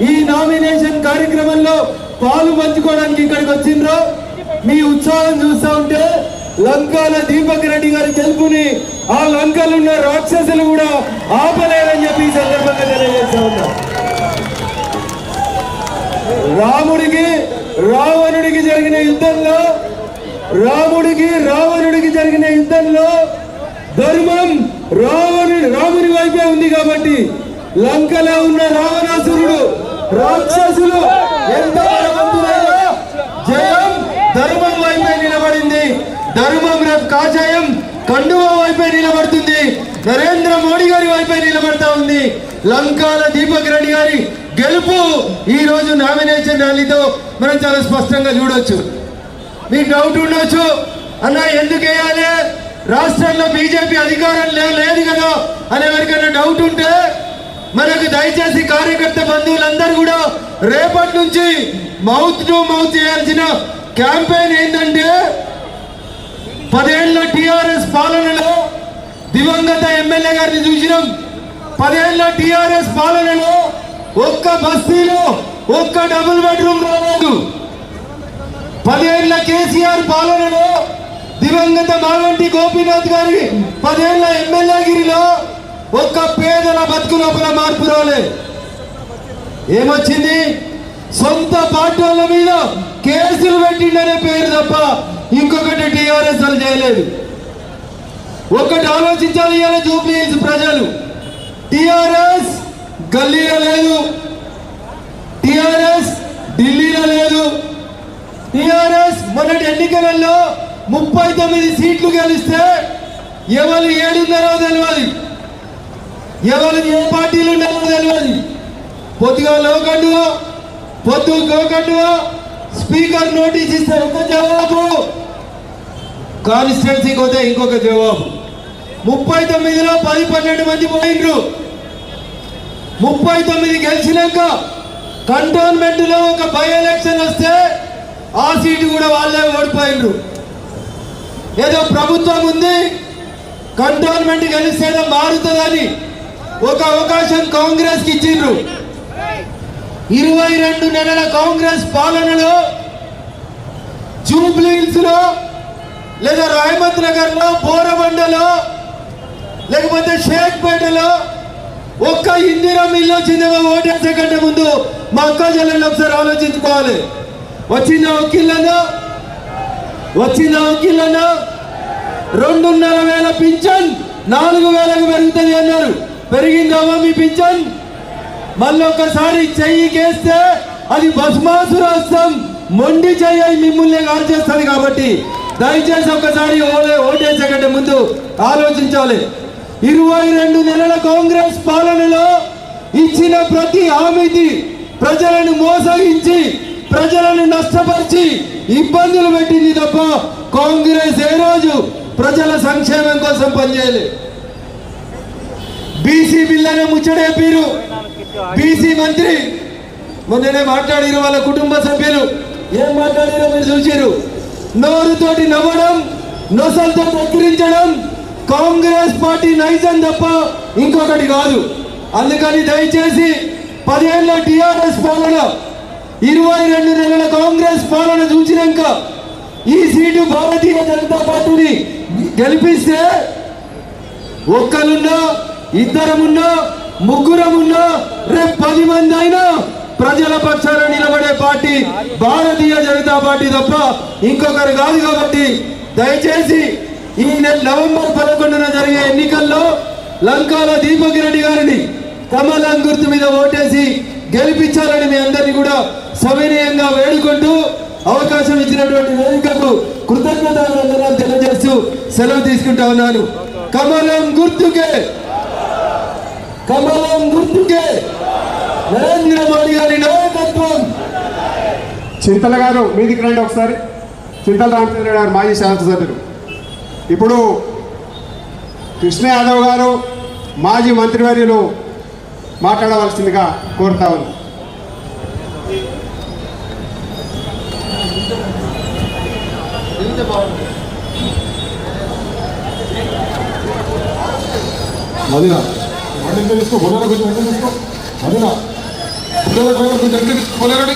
ఈ నామినేషన్ కార్యక్రమంలో పాలు పంచుకోవడానికి ఇక్కడికి వచ్చిండ్రో మీ ఉత్సాహం చూస్తూ ఉంటే లంకాల దీపక్ రెడ్డి గారి గెలుపుని ఆ లంకలు ఉన్న రాక్షసులు కూడా ఆపలేరని చెప్పి ఈ సందర్భంగా తెలియజేస్తా ఉన్నా. రాముడికి రావణుడికి జరిగిన యుద్ధంలో ధర్మం రాముని వైపే ఉంది కాబట్టి లంకలో ఉన్న రావణాసురుడు రాక్షసులు ఎంత బలవంతులైనా జయం ధర్మం వైపే నిలబడింది. ధర్మం రేపు కాషాయం కండువ వైపే నిలబడుతుంది. నరేంద్ర మోడీ గారి వైపే నిలబడతా ఉంది. లంకాల దీపక్ రెడ్డి గారి గెలుపు ఈ రోజు నామినేషన్ ర్యాలీతో మనం చాలా స్పష్టంగా చూడొచ్చు. మీకు డౌట్ ఉండొచ్చు, అన్న ఎందుకు వేయాలి, రాష్ట్రంలో బీజేపీ అధికారం లేదు కదా అనే ఎవరికైనా డౌట్ ఉంటే మనకు దయచేసి కార్యకర్త బంధువులందరూ కూడా రేపటి నుంచి మౌత్ టు మౌత్ చేయాల్సిన క్యాంపెయిన్ ఏంటంటే 10 ఏళ్ల టిఆర్ఎస్ పాలనలో దివంగత ఎమ్మెల్యే గారిని చూసినాం. 10 ఏళ్ల టిఆర్ఎస్ పాలనలో ఒక్క బస్తీలో ఒక్క డబుల్ బెడ్రూమ్ రాలేదు. 10 ఏళ్ల కేసీఆర్ పాలనలో దివంగత మాగంటి గోపీనాథ్ గారి 10 ఏళ్ల ఎమ్మెల్యేగిరిలో ఒక్క పేదల బతుకు లోపల మార్పు రాలే. ఏమొచ్చింది? సొంత పార్టీల మీద కేసులు పెట్టిండనే పేరు తప్ప ఇంకొకటి టిఆర్ఎస్ వాళ్ళు చేయలేదు. ఒకటి ఆలోచించాలి ఇవాళ జూబ్లీ హిల్స్ ప్రజలు. టిఆర్ఎస్ గల్లీలో లేదు, టిఆర్ఎస్ ఢిల్లీలో లేదు. టిఆర్ఎస్ మొన్నటి ఎన్నికలలో 39 సీట్లు గెలిస్తే ఎవరు 7.5 తెలియదు, ఎవరు ఏ పార్టీలు ఉన్నారో తెలియదు. పొద్దుగా లోకండువో పొద్దు గోకండువో స్పీకర్ నోటీస్ ఇస్తే ఒక జవాబు, కాన్స్టిట్యున్సీకి పోతే ఇంకొక జవాబు. 39లో 10-12 మంది పోయిండ్రు. 39 గెలిచినాక కంటోన్మెంట్ లో ఒక బై ఎలక్షన్ వస్తే ఆ సీటు కూడా వాళ్ళే ఓడిపోయిండ్రు. ఏదో ప్రభుత్వం ఉంది, కంటోన్మెంట్ గెలిస్తేనే మారుతుందని ఒక అవకాశం కాంగ్రెస్ కి ఇచ్చిండ్రు. 22 నెలల కాంగ్రెస్ పాలనలో జూబ్లీ హిల్స్ లో లేదా రాయమత్ నగర్ లో బోరబండలో లేకపోతే షేక్పేటలో ఒక్క ఇందిరా మిల్లు వచ్చిందేమో ఓటేసే కంటే ముందు మా అక్క చెల్లెళ్ళు ఒకసారి ఆలోచించుకోవాలి. వచ్చిందా వకీళ్ళన్నా 2,500 పింఛన్ 4,000కు పెరుగుతుంది అన్నారు. పెరిగిందామా మీ పింఛన్? మళ్ళీ ఒకసారి చెయ్యి కేస్తే అది భస్మాసురాస్త్రం, మొండి చెయ్యి మిమ్మల్ని కాల్ చేస్తుంది. కాబట్టి దయచేసి ఒకసారి ఓటేసే కంటే ముందు ఆలోచించాలి. 22 నెలల కాంగ్రెస్ పాలనలో ఇచ్చిన ప్రతి హామీకి ప్రజలను మోసగించి ప్రజలను నష్టపరిచి ఇబ్బందులు పెట్టింది తప్ప కాంగ్రెస్ ఏ రోజు ప్రజల సంక్షేమం కోసం పనిచేయలేదు. బీసీ బిల్లునే ముచ్చడేపీరు. బీసీ మంత్రి మొన్ననే మాట్లాడిరు, వాళ్ళ కుటుంబ సభ్యులు ఏం మాట్లాడిరో మీరు చూసిరు. నోరుతోటి నవ్వడం, నొసలతో ఎక్కిరించడం కాంగ్రెస్ పార్టీ నైజం తప్ప ఇంకొకటి కాదు. అందుకని దయచేసి 10 ఏళ్ల టిఆర్ఎస్ పాలన 22 నెలల కాంగ్రెస్ పాలన చూసినాక ఈ సీటు భారతీయ జనతా పార్టీని గెలిపిస్తే ఒక్కరున్నా, ఇద్దరమున్నా, ముగ్గురమున్నా రేపు 10 మంది అయినా ప్రజల పక్షాన నిలబడే పార్టీ భారతీయ జనతా పార్టీ తప్ప ఇంకొకరు కాదు. కాబట్టి దయచేసి ఈ నవంబర్ 11న జరిగే ఎన్నికల్లో లంకాల దీపక్ రెడ్డి గారిని కమలం గుర్తు మీద ఓటేసి గెలిపించాలని మీ అందరినీ కూడా సవినయంగా వేడుకుంటూ అవకాశం ఇచ్చినటువంటి వేదికకు కృతజ్ఞతలు తెలియజేస్తూ సెలవు తీసుకుంటా ఉన్నాను. కమలం గుర్తుకే నరేంద్ర మోడీ గారి నాయకత్వం. చింతల గారు మీదికి రండి ఒకసారి. చింతల రామచంద్ర గారు మాజీ శాసనసభ్యులు. ఇప్పుడు కృష్ణ యాదవ్ గారు మాజీ మంత్రివర్యులు మాట్లాడవలసిందిగా కోరుతా ఉన్నాను. మదినా తీసుకో, బొడలో కొంచెం తీసుకో. మదినా కొంచెం పోలేరండి.